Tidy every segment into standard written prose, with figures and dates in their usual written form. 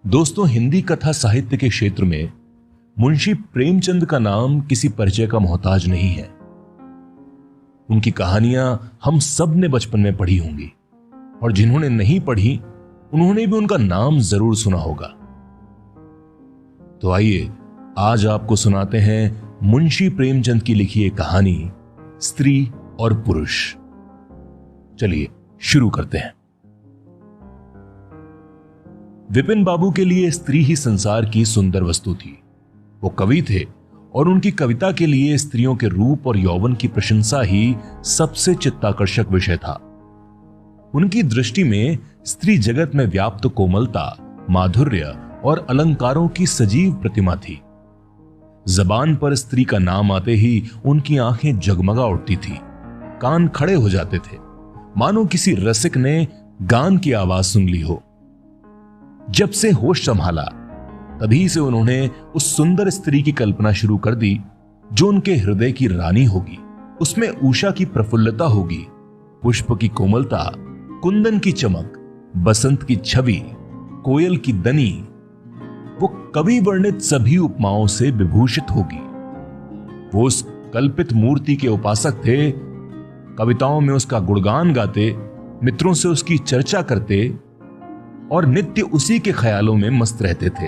दोस्तों, हिंदी कथा साहित्य के क्षेत्र में मुंशी प्रेमचंद का नाम किसी परिचय का मोहताज नहीं है। उनकी कहानियां हम सब ने बचपन में पढ़ी होंगी और जिन्होंने नहीं पढ़ी उन्होंने भी उनका नाम जरूर सुना होगा। तो आइए आज आपको सुनाते हैं मुंशी प्रेमचंद की लिखी एक कहानी, स्त्री और पुरुष। चलिए शुरू करते हैं। विपिन बाबू के लिए स्त्री ही संसार की सुंदर वस्तु थी। वो कवि थे और उनकी कविता के लिए स्त्रियों के रूप और यौवन की प्रशंसा ही सबसे चित्ताकर्षक विषय था। उनकी दृष्टि में स्त्री जगत में व्याप्त कोमलता, माधुर्य और अलंकारों की सजीव प्रतिमा थी। जबान पर स्त्री का नाम आते ही उनकी आंखें जगमगा उठती थी, कान खड़े हो जाते थे, मानो किसी रसिक ने गान की आवाज सुन ली हो। जब से होश संभाला तभी से उन्होंने उस सुंदर स्त्री की कल्पना शुरू कर दी जो उनके हृदय की रानी होगी। उसमें उषा की प्रफुल्लता होगी, पुष्प की कोमलता, कुंदन की चमक, बसंत की छवि, कोयल की दनी। वो कवि वर्णित सभी उपमाओं से विभूषित होगी। वो उस कल्पित मूर्ति के उपासक थे। कविताओं में उसका गुणगान गाते, मित्रों से उसकी चर्चा करते और नित्य उसी के ख्यालों में मस्त रहते थे।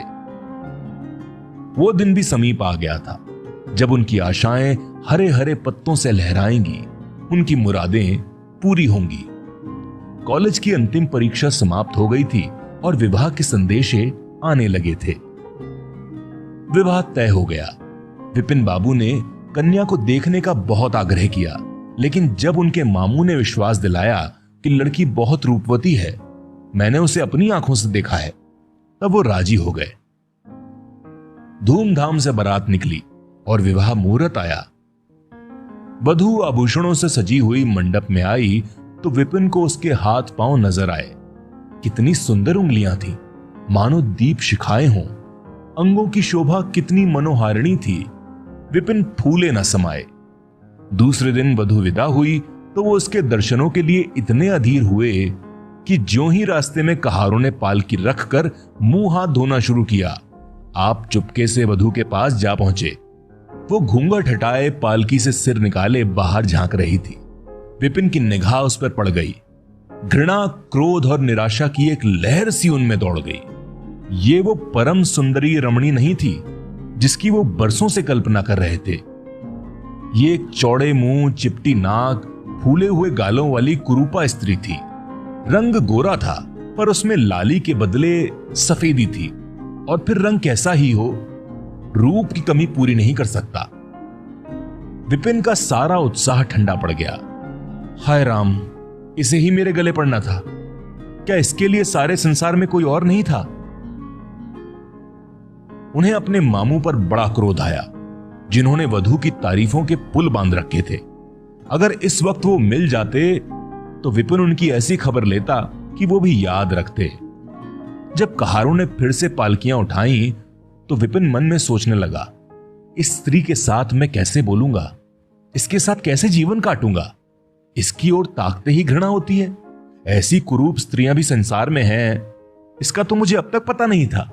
वो दिन भी समीप आ गया था जब उनकी आशाएं हरे हरे पत्तों से लहराएंगी, उनकी मुरादें पूरी होंगी। कॉलेज की अंतिम परीक्षा समाप्त हो गई थी और विवाह के संदेशे आने लगे थे। विवाह तय हो गया। विपिन बाबू ने कन्या को देखने का बहुत आग्रह किया, लेकिन जब उनके मामू ने विश्वास दिलाया कि लड़की बहुत रूपवती है, मैंने उसे अपनी आंखों से देखा है, तब वो राजी हो गए। धूमधाम से बारात निकली और विवाह मुहूर्त आया। वधू आभूषणों से सजी हुई मंडप में आई तो विपिन को उसके हाथ पांव नजर आए। कितनी सुंदर उंगलियां थीं, मानो दीप शिखाएं हों। अंगों की शोभा कितनी मनोहारिणी थी, विपिन फूले न समाये। दूसरे दिन वधू विदा हुई तो वो उसके दर्शनों के लिए इतने अधीर हुए कि ज्यों ही रास्ते में कहारों ने पालकी रखकर मुंह हाथ धोना शुरू किया, आप चुपके से वधू के पास जा पहुंचे। वो घूंघट हटाए पालकी से सिर निकाले बाहर झांक रही थी। विपिन की निगाह उस पर पड़ गई। घृणा, क्रोध और निराशा की एक लहर सी उनमें दौड़ गई। ये वो परम सुंदरी रमणी नहीं थी जिसकी वो बरसों से कल्पना कर रहे थे। ये एक चौड़े मुंह, चिपटी नाक, फूले हुए गालों वाली कुरूपा स्त्री थी। रंग गोरा था पर उसमें लाली के बदले सफेदी थी, और फिर रंग कैसा ही हो, रूप की कमी पूरी नहीं कर सकता। विपिन का सारा उत्साह ठंडा पड़ गया। हाय राम, इसे ही मेरे गले पड़ना था। क्या इसके लिए सारे संसार में कोई और नहीं था? उन्हें अपने मामू पर बड़ा क्रोध आया, जिन्होंने वधू की तारीफों के पुल बांध रखे थे। अगर इस वक्त वो मिल जाते तो विपिन उनकी ऐसी खबर लेता कि वो भी याद रखते। जब कहारों ने फिर से पालकियां उठाई तो विपिन मन में सोचने लगा, इस स्त्री के साथ मैं कैसे बोलूंगा, इसके साथ कैसे जीवन काटूंगा। इसकी ओर ताकते ही घृणा होती है। ऐसी कुरूप स्त्रियां भी संसार में हैं, इसका तो मुझे अब तक पता नहीं था।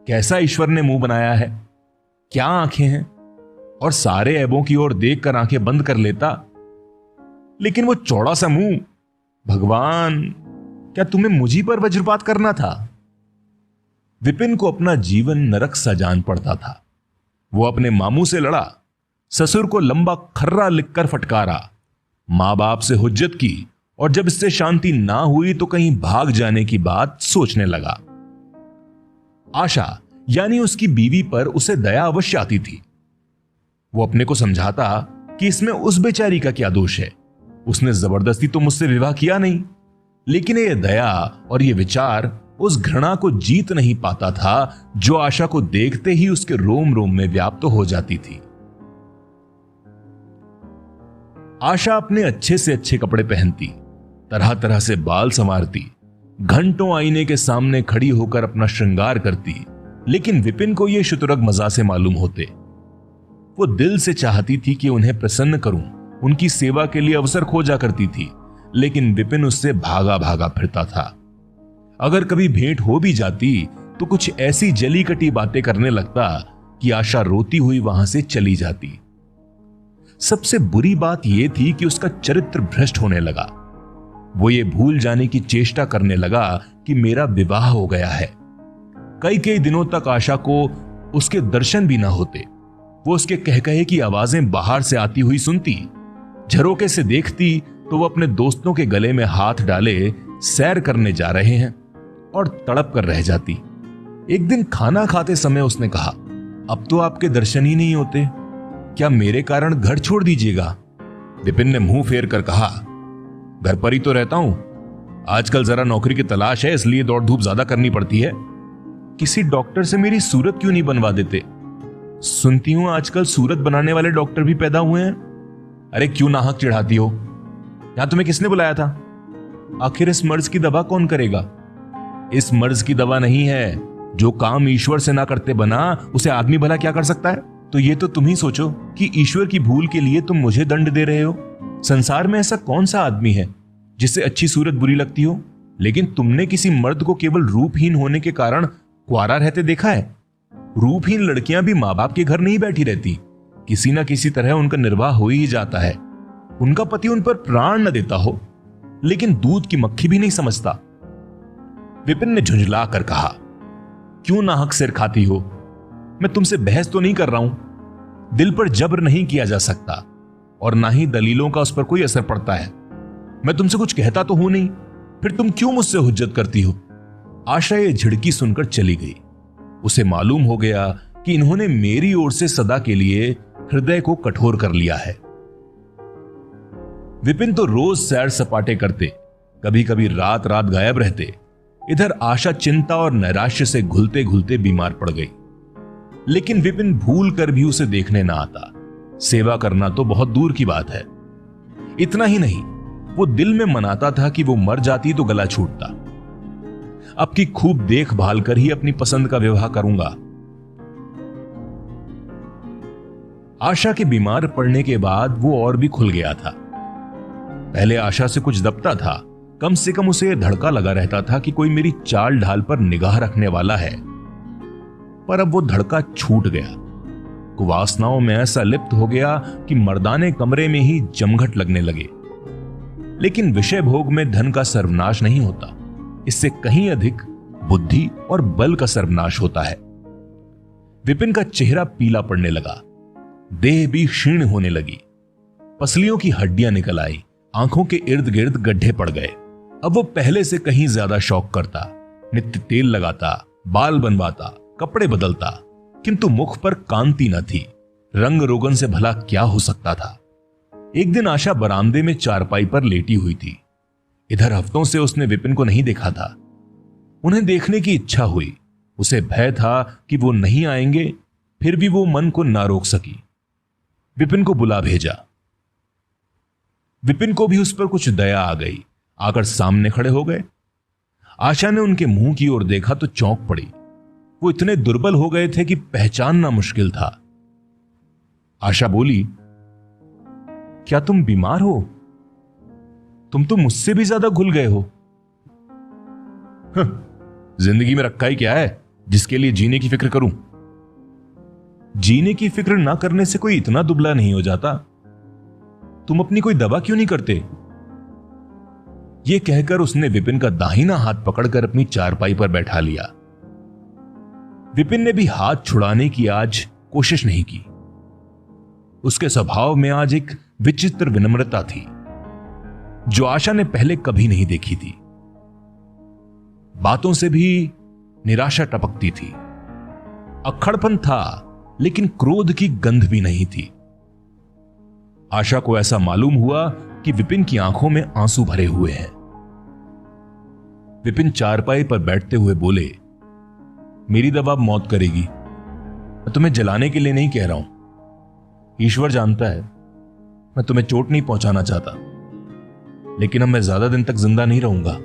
कैसा ईश्वर ने मुंह बनाया है, क्या आंखें हैं, और सारे ऐबों की ओर देखकर आंखें बंद कर लेता। लेकिन वो चौड़ा सा मुंह, भगवान, क्या तुम्हें मुझी पर वज्रपात करना था? विपिन को अपना जीवन नरक सा जान पड़ता था। वो अपने मामू से लड़ा, ससुर को लंबा खर्रा लिखकर फटकारा, मां बाप से हुज्जत की, और जब इससे शांति ना हुई तो कहीं भाग जाने की बात सोचने लगा। आशा यानी उसकी बीवी पर उसे दया अवश्य आती थी। वो अपने को समझाता कि इसमें उस बेचारी का क्या दोष है, उसने जबरदस्ती तो मुझसे विवाह किया नहीं। लेकिन ये दया और ये विचार उस घृणा को जीत नहीं पाता था जो आशा को देखते ही उसके रोम रोम में व्याप्त हो जाती थी। आशा अपने अच्छे से अच्छे कपड़े पहनती, तरह तरह से बाल संवारती, घंटों आईने के सामने खड़ी होकर अपना श्रृंगार करती, लेकिन विपिन को यह शुतुरग मजा से मालूम होते। वो दिल से चाहती थी कि उन्हें प्रसन्न करूं, उनकी सेवा के लिए अवसर खोजा करती थी, लेकिन विपिन उससे भागा भागा फिरता था। अगर कभी भेंट हो भी जाती तो कुछ ऐसी जली कटी बातें करने लगता कि आशा रोती हुई वहां से चली जाती। सबसे बुरी बात यह थी कि उसका चरित्र भ्रष्ट होने लगा। वो ये भूल जाने की चेष्टा करने लगा कि मेरा विवाह हो गया है। कई कई दिनों तक आशा को उसके दर्शन भी ना होते। वो उसके कहकहे की आवाजें बाहर से आती हुई सुनती, झरोके से देखती तो वो अपने दोस्तों के गले में हाथ डाले सैर करने जा रहे हैं और तड़प कर रह जाती। एक दिन खाना खाते समय उसने कहा, अब तो आपके दर्शन ही नहीं होते, क्या मेरे कारण घर छोड़ दीजिएगा? विपिन ने मुंह फेर कर कहा, घर पर ही तो रहता हूं, आजकल जरा नौकरी की तलाश है इसलिए दौड़ धूप ज्यादा करनी पड़ती है। किसी डॉक्टर से मेरी सूरत क्यों नहीं बनवा देते? सुनती हूं आजकल सूरत बनाने वाले डॉक्टर भी पैदा हुए हैं। अरे क्यों नाहक चिढ़ाती हो? यहां तुम्हें किसने बुलाया था? आखिर इस मर्ज की दवा कौन करेगा? इस मर्ज की दवा नहीं है, जो काम ईश्वर से ना करते बना उसे आदमी भला क्या कर सकता है? तो ये तो तुम ही सोचो कि ईश्वर की भूल के लिए तुम मुझे दंड दे रहे हो। संसार में ऐसा कौन सा आदमी है जिससे अच्छी सूरत बुरी लगती हो? लेकिन तुमने किसी मर्द को केवल रूपहीन होने के कारण कुंवारा रहते देखा है? रूपहीन लड़कियां भी मां बाप के घर नहीं बैठी रहती, किसी ना किसी तरह उनका निर्वाह हो ही जाता है। उनका पति उन पर प्राण न देता हो, लेकिन दूध की मक्खी भी नहीं समझता। विपिन ने झुंझला कर कहा, क्यों नाहक सिर खाती हो? मैं तुमसे बहस तो नहीं कर रहा हूं। दिल पर जब्र नहीं किया जा सकता और ना ही दलीलों का उस पर कोई असर पड़ता है। मैं तुमसे कुछ कहता तो हूं नहीं, फिर तुम क्यों मुझसे हुज्जत करती हो? आशा ये झिड़की सुनकर चली गई। उसे मालूम हो गया कि इन्होंने मेरी ओर से सदा के लिए हृदय को कठोर कर लिया है। विपिन तो रोज सैर सपाटे करते, कभी कभी रात रात गायब रहते। इधर आशा चिंता और नैराश्य से घुलते घुलते बीमार पड़ गई। लेकिन विपिन भूल कर भी उसे देखने ना आता। सेवा करना तो बहुत दूर की बात है। इतना ही नहीं, वो दिल में मनाता था कि वो मर जाती तो गला छूटता। अब की खूब देखभाल कर ही अपनी पसंद का विवाह करूंगा। आशा के बीमार पड़ने के बाद वो और भी खुल गया था। पहले आशा से कुछ दबता था, कम से कम उसे धड़का लगा रहता था कि कोई मेरी चाल ढाल पर निगाह रखने वाला है। पर अब वो धड़का छूट गया। कुवासनाओं में ऐसा लिप्त हो गया कि मर्दाने कमरे में ही जमघट लगने लगे। लेकिन विषय भोग में धन का सर्वनाश नहीं होता, इससे कहीं अधिक बुद्धि और बल का सर्वनाश होता है। विपिन का चेहरा पीला पड़ने लगा, देह भी क्षीण होने लगी, पसलियों की हड्डियां निकल आई, आंखों के इर्द गिर्द गड्ढे पड़ गए। अब वो पहले से कहीं ज्यादा शौक करता, नित्य तेल लगाता, बाल बनवाता, कपड़े बदलता, किंतु मुख पर कांति न थी। रंग रोगन से भला क्या हो सकता था? एक दिन आशा बरामदे में चारपाई पर लेटी हुई थी। इधर हफ्तों से उसने विपिन को नहीं देखा था। उन्हें देखने की इच्छा हुई। उसे भय था कि वो नहीं आएंगे, फिर भी वो मन को ना रोक सकी। विपिन को बुला भेजा। विपिन को भी उस पर कुछ दया आ गई। आकर सामने खड़े हो गए। आशा ने उनके मुंह की ओर देखा तो चौंक पड़ी। वो इतने दुर्बल हो गए थे कि पहचानना मुश्किल था। आशा बोली, क्या तुम बीमार हो? तुम तो मुझसे भी ज्यादा घुल गए हो। जिंदगी में रखा ही क्या है जिसके लिए जीने की फिक्र करूं? जीने की फिक्र ना करने से कोई इतना दुबला नहीं हो जाता। तुम अपनी कोई दवा क्यों नहीं करते? यह कहकर उसने विपिन का दाहिना हाथ पकड़कर अपनी चारपाई पर बैठा लिया। विपिन ने भी हाथ छुड़ाने की आज कोशिश नहीं की। उसके स्वभाव में आज एक विचित्र विनम्रता थी जो आशा ने पहले कभी नहीं देखी थी। बातों से भी निराशा टपकती थी। अक्खड़पन था, लेकिन क्रोध की गंध भी नहीं थी। आशा को ऐसा मालूम हुआ कि विपिन की आंखों में आंसू भरे हुए हैं। विपिन चारपाई पर बैठते हुए बोले, मेरी दवा मौत करेगी। मैं तुम्हें जलाने के लिए नहीं कह रहा हूं। ईश्वर जानता है मैं तुम्हें चोट नहीं पहुंचाना चाहता, लेकिन अब मैं ज्यादा दिन तक जिंदा नहीं रहूंगा।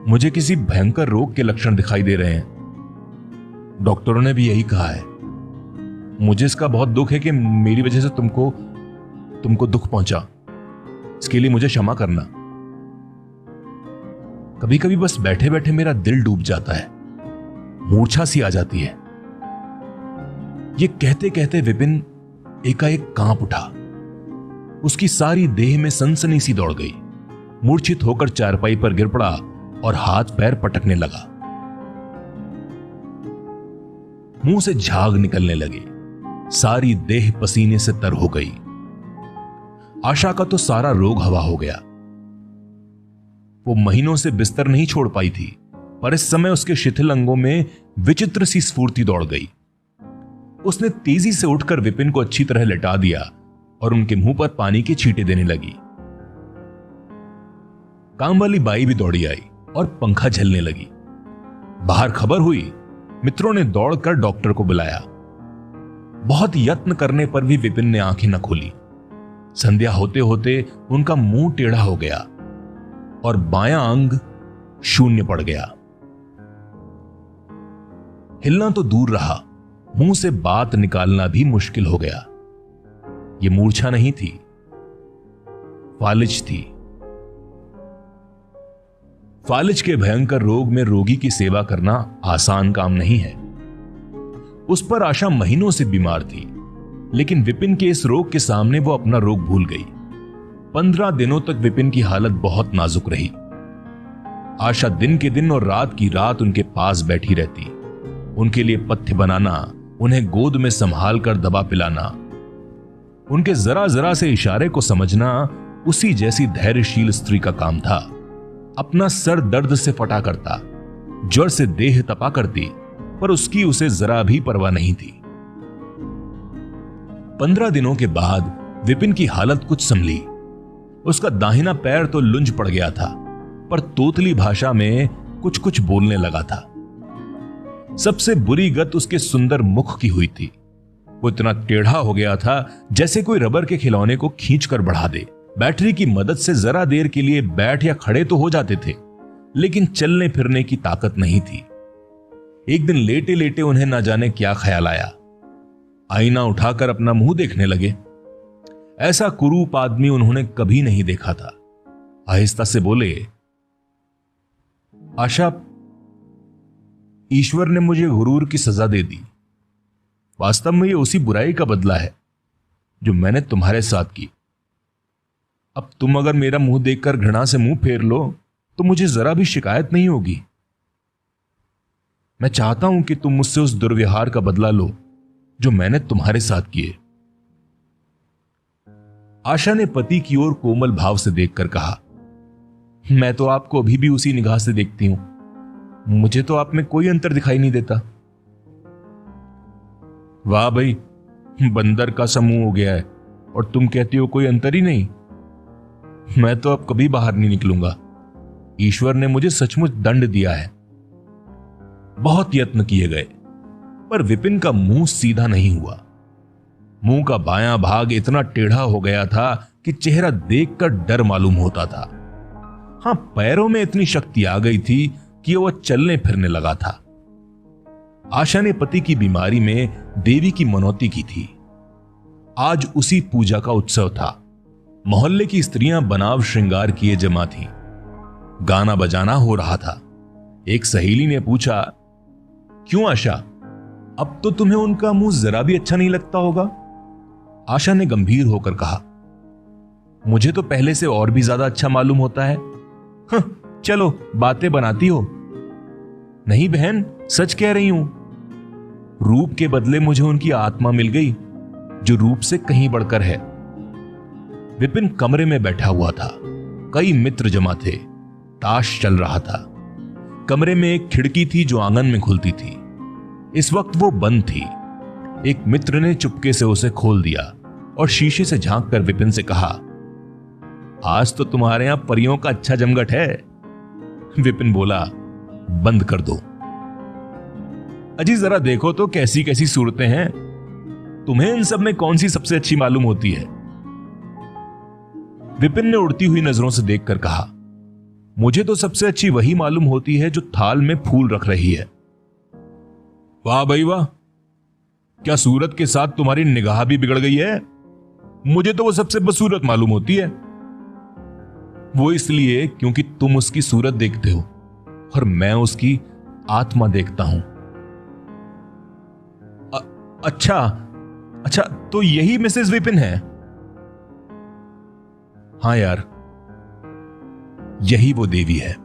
मुझे किसी भयंकर रोग के लक्षण दिखाई दे रहे हैं। डॉक्टरों ने भी यही कहा है। मुझे इसका बहुत दुख है कि मेरी वजह से तुमको दुख पहुंचा। इसके लिए मुझे क्षमा करना। कभी कभी बस बैठे बैठे मेरा दिल डूब जाता है। मूर्छा सी आ जाती है। ये कहते कहते विपिन एकाएक कांप उठा। उसकी सारी देह में सनसनी सी दौड़ गई। मूर्छित होकर चारपाई पर गिर पड़ा और हाथ पैर पटकने लगा। मुंह से झाग निकलने लगे। सारी देह पसीने से तर हो गई। आशा का तो सारा रोग हवा हो गया। वो महीनों से बिस्तर नहीं छोड़ पाई थी, पर इस समय उसके शिथिल अंगों में विचित्र सी स्फूर्ति दौड़ गई। उसने तेजी से उठकर विपिन को अच्छी तरह लिटा दिया और उनके मुंह पर पानी के छींटे देने लगी। काम वाली बाई भी दौड़ी आई और पंखा झलने लगी। बाहर खबर हुई। मित्रों ने दौड़कर डॉक्टर को बुलाया। बहुत यत्न करने पर भी विपिन ने आंखें न खोली। संध्या होते होते उनका मुंह टेढ़ा हो गया और बायां अंग शून्य पड़ गया। हिलना तो दूर रहा, मुंह से बात निकालना भी मुश्किल हो गया। यह मूर्छा नहीं थी, फालिज थी। फालिज के भयंकर रोग में रोगी की सेवा करना आसान काम नहीं है। उस पर आशा महीनों से बीमार थी, लेकिन विपिन के इस रोग के सामने वो अपना रोग भूल गई। 15 दिनों तक विपिन की हालत बहुत नाजुक रही। आशा दिन के दिन और रात की रात उनके पास बैठी रहती। उनके लिए पथ्य बनाना, उन्हें गोद में संभाल कर दवा पिलाना, उनके जरा जरा से इशारे को समझना उसी जैसी धैर्यशील स्त्री का काम था। अपना सर दर्द से फटा करता, ज्वर से देह तपा करती, पर उसकी उसे जरा भी परवाह नहीं थी। 15 दिनों के बाद विपिन की हालत कुछ संभली। उसका दाहिना पैर तो लुंज पड़ गया था, पर तोतली भाषा में कुछ कुछ बोलने लगा था। सबसे बुरी गत उसके सुंदर मुख की हुई थी। वो इतना टेढ़ा हो गया था जैसे कोई रबर के खिलौने को खींचकर बढ़ा दे। बैटरी की मदद से जरा देर के लिए बैठ या खड़े तो हो जाते थे, लेकिन चलने फिरने की ताकत नहीं थी। एक दिन लेटे लेटे उन्हें ना जाने क्या ख्याल आया। आईना उठाकर अपना मुंह देखने लगे। ऐसा कुरूप आदमी उन्होंने कभी नहीं देखा था। आहिस्ता से बोले, आशा, ईश्वर ने मुझे गुरूर की सजा दे दी। वास्तव में यह उसी बुराई का बदला है जो मैंने तुम्हारे साथ की। अब तुम अगर मेरा मुंह देखकर घृणा से मुंह फेर लो तो मुझे जरा भी शिकायत नहीं होगी। मैं चाहता हूं कि तुम मुझसे उस दुर्व्यवहार का बदला लो जो मैंने तुम्हारे साथ किए। आशा ने पति की ओर कोमल भाव से देखकर कहा, मैं तो आपको अभी भी उसी निगाह से देखती हूं। मुझे तो आप में कोई अंतर दिखाई नहीं देता। वाह भाई, बंदर का समूह हो गया है और तुम कहती हो कोई अंतर ही नहीं। मैं तो अब कभी बाहर नहीं निकलूंगा। ईश्वर ने मुझे सचमुच दंड दिया है। बहुत यत्न किए गए, पर विपिन का मुंह सीधा नहीं हुआ। मुंह का बायां भाग इतना टेढ़ा हो गया था कि चेहरा देखकर डर मालूम होता था। हां, पैरों में इतनी शक्ति आ गई थी कि वह चलने फिरने लगा था। आशा ने पति की बीमारी में देवी की मनौती की थी। आज उसी पूजा का उत्सव था। मोहल्ले की स्त्रियां बनाव श्रृंगार किए जमा थीं। गाना बजाना हो रहा था। एक सहेली ने पूछा, क्यों आशा, अब तो तुम्हें उनका मुंह जरा भी अच्छा नहीं लगता होगा? आशा ने गंभीर होकर कहा, मुझे तो पहले से और भी ज्यादा अच्छा मालूम होता है। चलो, बातें बनाती हो। नहीं बहन, सच कह रही हूं। रूप के बदले मुझे उनकी आत्मा मिल गई, जो रूप से कहीं बढ़कर है। विपिन कमरे में बैठा हुआ था। कई मित्र जमा थे। ताश चल रहा था। कमरे में एक खिड़की थी जो आंगन में खुलती थी। इस वक्त वो बंद थी। एक मित्र ने चुपके से उसे खोल दिया और शीशे से झांक कर विपिन से कहा, आज तो तुम्हारे यहां परियों का अच्छा जमघट है। विपिन बोला, बंद कर दो। अजी जरा देखो तो कैसी कैसी सूरतें हैं। तुम्हें इन सब में कौन सी सबसे अच्छी मालूम होती है? विपिन ने उड़ती हुई नजरों से देखकर कहा, मुझे तो सबसे अच्छी वही मालूम होती है जो थाल में फूल रख रही है। वाह भाई वाह, क्या सूरत के साथ तुम्हारी निगाह भी बिगड़ गई है? मुझे तो वो सबसे बदसूरत मालूम होती है। वो इसलिए क्योंकि तुम उसकी सूरत देखते हो और मैं उसकी आत्मा देखता हूं। अच्छा अच्छा, तो यही मिसेस विपिन है? हाँ यार, यही वो देवी है।